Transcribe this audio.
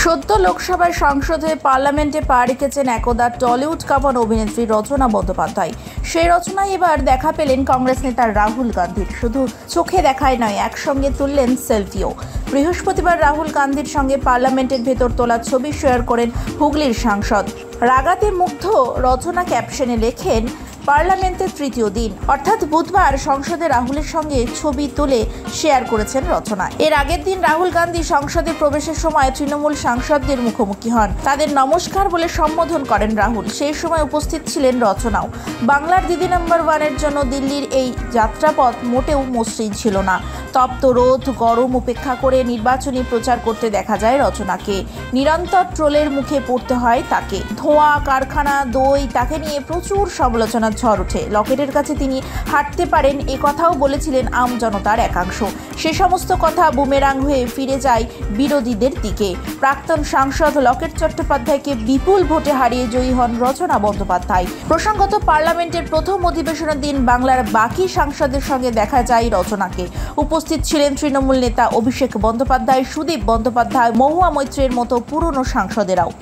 সদ্য লোকসভায় সাংসদ হয়ে পার্লামেন্টে পা রেখেছেন একদা টলিউড কাঁপানো অভিনেত্রী রচনা বন্দ্যোপাধ্যায়। সেই রচনায় এবার দেখা পেলেন কংগ্রেস নেতা রাহুল গান্ধীর। শুধু চোখে দেখায় নয়, একসঙ্গে তুললেন সেলফিও। বৃহস্পতিবার রাহুল গান্ধীর সঙ্গে পার্লামেন্টের ভেতর তোলা ছবি শেয়ার করেন হুগলির সাংসদ। রাগাতে মুগ্ধ রচনা ক্যাপশনে লেখেন, পার্লামেন্টের তৃতীয় দিন অর্থাৎ বুধবার সংসদে রাহুলের সঙ্গে ছবি তুলে শেয়ার করেছেন রচনা। এর আগের দিন রাহুল গান্ধী সংসদে প্রবেশের সময় তৃণমূল সাংসদদের মুখোমুখি হন। তাদের নমস্কার বলে সম্বোধন করেন রাহুল। সেই সময় উপস্থিত ছিলেন রচনাও। বাংলার দিদি নাম্বার 1-এর জন্য দিল্লির এই যাত্রাপথ মোটেও মসৃণ ছিল না। তপ্ত রোদ গরম উপেক্ষা করে নির্বাচনী প্রচার করতে দেখা যায় রচনাকে। নিরন্তর ট্রোলের মুখে পড়তে হয় তাকে। ধোঁয়া, কারখানা, দই, তাকে নিয়ে প্রচুর সমালোচনার ঝড় ওঠে। লকেটের কাছে তিনি হাঁটতে পারেন এ কথাও বলেছিলেন আম জনতার একাংশ। সে সমস্ত কথা বুমেরাং হয়ে ফিরে যায় বিরোধীদের দিকে। প্রাক্তন সাংসদ লকেট চট্টোপাধ্যায়কে বিপুল ভোটে হারিয়ে জয়ী হন রচনা বন্দ্যোপাধ্যায়। প্রসঙ্গত, পার্লামেন্টের প্রথম অধিবেশনের দিন বাংলার বাকি সাংসদের সঙ্গে দেখা যায় রচনাকে। উপস্থিত ছিলেন তৃণমূল নেতা অভিষেক বন্দ্যোপাধ্যায়, সুদীপ বন্দ্যোপাধ্যায়, মহুয়া মৈত্রের মতো পুরনো সাংসদেরাও।